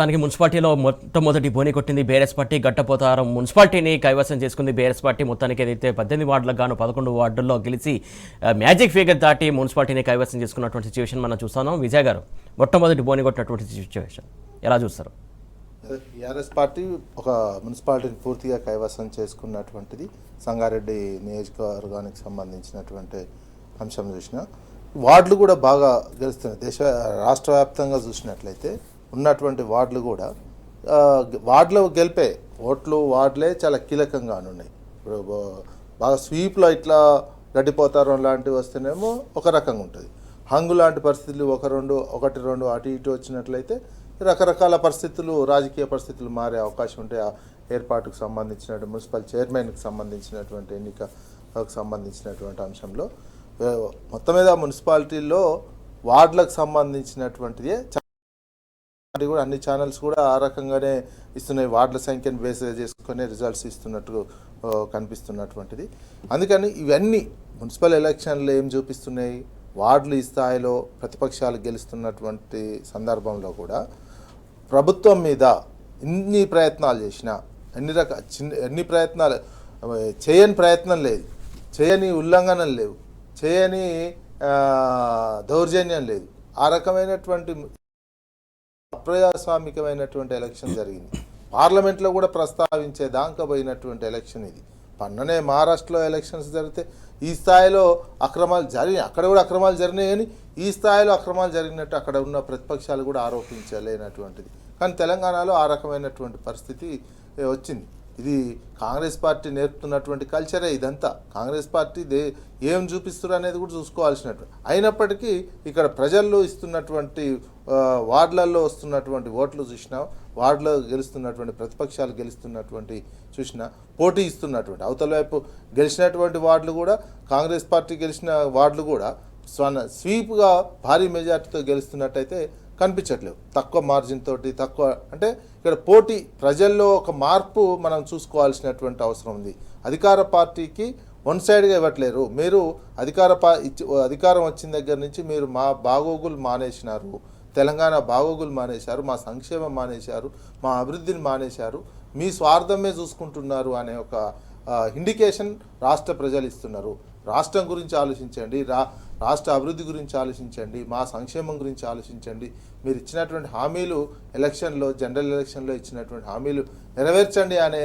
దానికి మున్సిపాలిటీలో మొట్టమొదటి బోని కొట్టింది బీఆర్ఎస్ పార్టీ. గట్టపోతారం మున్సిపాలిటీని కైవసం చేసుకుంది బీఆర్ఎస్ పార్టీ. మొత్తానికి ఏదైతే 18 వార్డులకు గాను 11 వార్డుల్లో గెలిచి మ్యాజిక్ ఫిగర్ దాటి మున్సిపాలిటీని కైవసం చేసుకున్నటువంటి సిచ్యువేషన్ మనం చూస్తున్నాం. విజయ్ గారు, మొట్టమొదటి బోని కొట్టినటువంటి సిచ్యువేషన్ ఎలా చూస్తారు? బీఆర్ఎస్ పార్టీ ఒక మున్సిపాలిటీని పూర్తిగా కైవసం చేసుకున్నటువంటిది సంగారెడ్డి నియోజకవర్గానికి సంబంధించినటువంటి అంశం చూసిన వార్డులు కూడా బాగా గెలుస్తున్నాయి. రాష్ట్ర వ్యాప్తంగా చూసినట్లయితే ఉన్నటువంటి వార్డులు కూడా వార్డులో గెలిపే ఓట్లు వార్డులే చాలా కీలకంగా ఉన్నాయి. ఇప్పుడు బాగా స్వీప్లో ఇట్లా గడ్డిపోతారం లాంటివి వస్తేనేమో ఒక రకంగా ఉంటుంది. హంగు లాంటి పరిస్థితులు ఒకటి రెండు అటు ఇటు వచ్చినట్లయితే రకరకాల పరిస్థితులు, రాజకీయ పరిస్థితులు మారే అవకాశం ఉంటే ఆ ఏర్పాటుకు సంబంధించినటువంటి మున్సిపల్ చైర్మన్కి సంబంధించినటువంటి ఎన్నికకు సంబంధించినటువంటి అంశంలో మొత్తం మీద మున్సిపాలిటీల్లో వార్డులకు సంబంధించినటువంటిదే కూడా అన్ని ఛానల్స్ కూడా ఆ రకంగానే ఇస్తున్నాయి. వార్డుల సంఖ్యను బేస్ చేసుకునే రిజల్ట్స్ ఇస్తున్నట్టు కనిపిస్తున్నటువంటిది. అందుకని ఇవన్నీ మున్సిపల్ ఎలక్షన్లు ఏం చూపిస్తున్నాయి, వార్డులు ఈ స్థాయిలో ప్రతిపక్షాలు గెలుస్తున్నటువంటి సందర్భంలో కూడా ప్రభుత్వం మీద ఎన్ని ప్రయత్నాలు చేసినా ఎన్ని ప్రయత్నాలు చేయని ప్రయత్నం లేదు, చేయని ఉల్లంఘనలు లేవు, చేయని దౌర్జన్యం లేదు. ఆ రకమైనటువంటి అప్రజాస్వామికమైనటువంటి ఎలక్షన్ జరిగింది. పార్లమెంట్లో కూడా ప్రస్తావించే దాకా పోయినటువంటి ఎలక్షన్ ఇది. పన్ననే మహారాష్ట్రలో ఎలక్షన్స్ జరిగితే ఈ స్థాయిలో అక్రమాలు జరిగినాయి, అక్కడ కూడా అక్రమాలు జరిగినాయి. కానీ ఈ స్థాయిలో అక్రమాలు జరిగినట్టు అక్కడ ఉన్న ప్రతిపక్షాలు కూడా ఆరోపించలేనటువంటిది. కానీ తెలంగాణలో ఆ రకమైనటువంటి పరిస్థితి వచ్చింది. ఇది కాంగ్రెస్ పార్టీ నేర్పుతున్నటువంటి కల్చరే ఇదంతా. కాంగ్రెస్ పార్టీ ఏం చూపిస్తారు అనేది కూడా చూసుకోవాల్సినటువంటి. అయినప్పటికీ ఇక్కడ ప్రజల్లో ఇస్తున్నటువంటి వార్డులలో వస్తున్నటువంటి ఓట్లు చూసినా, వార్డులో గెలుస్తున్నటువంటి ప్రతిపక్షాలు గెలుస్తున్నటువంటి చూసినా, పోటీ ఇస్తున్నటువంటి అవతల వైపు గెలిచినటువంటి వార్డులు కూడా, కాంగ్రెస్ పార్టీ గెలిచిన వార్డులు కూడా స్వీప్గా భారీ మెజార్టీతో గెలుస్తున్నట్టయితే కనిపించట్లేవు. తక్కువ మార్జిన్ తోటి, తక్కువ అంటే ఇక్కడ పోటీ ప్రజల్లో ఒక మార్పు మనం చూసుకోవాల్సినటువంటి అవసరం ఉంది. అధికార పార్టీకి వన్ సైడ్గా ఇవ్వట్లేరు. మీరు అధికారం వచ్చిన దగ్గర నుంచి మీరు మా బాగోగులు మానేసినారు, తెలంగాణ బాగోగులు మానేశారు, మా సంక్షేమం మానేశారు, మా అభివృద్ధిని మానేశారు, మీ స్వార్థమే చూసుకుంటున్నారు అనే ఒక ఇండికేషన్ రాష్ట్ర ప్రజలు ఇస్తున్నారు. రాష్ట్రం గురించి ఆలోచించండి, రాష్ట్ర అభివృద్ధి గురించి ఆలోచించండి, మా సంక్షేమం గురించి ఆలోచించండి. మీరు ఇచ్చినటువంటి హామీలు ఎలక్షన్లో, జనరల్ ఎలక్షన్లో ఇచ్చినటువంటి హామీలు నెరవేర్చండి అనే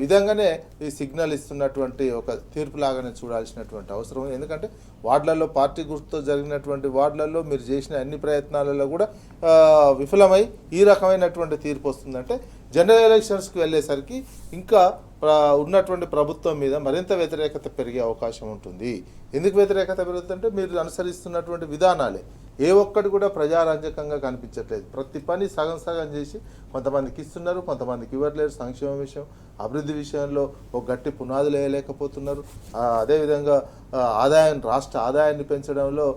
విధంగానే ఈ సిగ్నల్ ఇస్తున్నటువంటి ఒక తీర్పులాగానే చూడాల్సినటువంటి అవసరం. ఎందుకంటే వార్డులలో పార్టీ గుర్తుతో జరిగినటువంటి వార్డులలో మీరు చేసిన అన్ని ప్రయత్నాలలో కూడా విఫలమై ఈ రకమైనటువంటి తీర్పు వస్తుందంటే జనరల్ ఎలక్షన్స్కి వెళ్ళేసరికి ఇంకా ఉన్నటువంటి ప్రభుత్వం మీద మరింత వ్యతిరేకత పెరిగే అవకాశం ఉంటుంది. ఎందుకు వ్యతిరేకత పెరుగుతుందంటే మీరు అనుసరిస్తున్నటువంటి విధానాలే ఏ ఒక్కటి కూడా ప్రజారంజకంగా కనిపించట్లేదు. ప్రతి పని సగం సగం చేసి కొంతమందికి ఇస్తున్నారు, కొంతమందికి ఇవ్వట్లేదు. సంక్షేమ విషయం, అభివృద్ధి విషయంలో ఒక గట్టి పునాదులు వేయలేకపోతున్నారు. అదేవిధంగా రాష్ట్ర ఆదాయాన్ని పెంచడంలో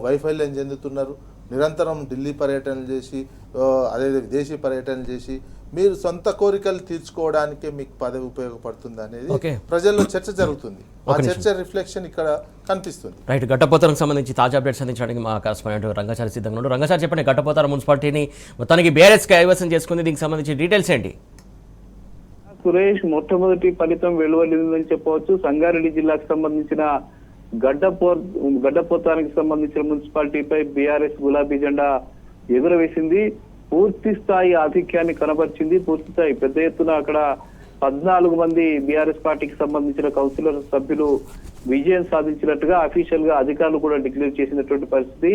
వైఫల్యం చెందుతున్నారు. నిరంతరం ఢిల్లీ పర్యటనలు చేసి, అదే విదేశీ పర్యటనలు చేసి మీరు సొంత కోరికలు తీర్చుకోవడానికే మీకు పదవి ఉపయోగపడుతుంది అనేది ప్రజల్లో చర్చ జరుగుతుంది. ఆ చర్చ రిఫ్లెక్షన్ ఇక్కడ కనిపిస్తుంది. రైట్. గట్టపోతారం సంబంధించి తాజా అప్డేట్స్ అందించడానికి మా కరెస్పాండెంట్ రంగాచారి సిద్ధంగా ఉన్నారు. రంగాచారి, చెప్పండి, గట్టపోతారం మున్సిపాలిటీని మొత్తానికి బీఆర్ఎస్ కైవసం చేసుకుంది, దీనికి సంబంధించి డీటెయిల్స్ ఏంటి? సురేష్, మొట్టమొదటి ఫలితం వెలువడిందని చెప్పవచ్చు. సంగారెడ్డి జిల్లాకు సంబంధించిన గడ్డపోతానికి సంబంధించిన మున్సిపాలిటీపై బీఆర్ఎస్ గులాబీ జెండా ఎగురవేసింది. పూర్తి స్థాయి ఆధిక్యాన్ని కనబరిచింది. పూర్తి స్థాయి పెద్ద ఎత్తున అక్కడ 14 మంది బీఆర్ఎస్ పార్టీకి సంబంధించిన కౌన్సిలర్ సభ్యులు విజయం సాధించినట్టుగా అఫీషియల్ గా అధికారులు కూడా డిక్లేర్ చేసినటువంటి పరిస్థితి.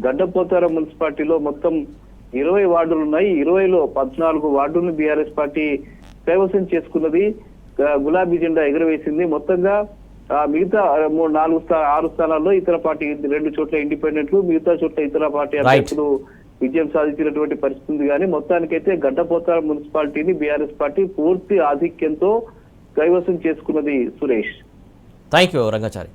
గడ్డపోతారం మున్సిపాలిటీలో మొత్తం 20 వార్డులు ఉన్నాయి. 20లో 14 వార్డులను బీఆర్ఎస్ పార్టీ కైవసం చేసుకున్నది. గులాబీ జెండా ఎగురవేసింది. మొత్తంగా మిగతా 6 స్థానాల్లో ఇతర పార్టీ, 2 చోట్ల ఇండిపెండెంట్లు, మిగతా చోట్ల ఇతర పార్టీ అభ్యర్థులు విజయం సాధించినటువంటి పరిస్థితి ఉంది. కానీ మొత్తానికైతే గడ్డపోతారం మున్సిపాలిటీని బీఆర్ఎస్ పార్టీ పూర్తి ఆధిక్యంతో కైవసం చేసుకున్నది. Suresh, thank you Rangachari.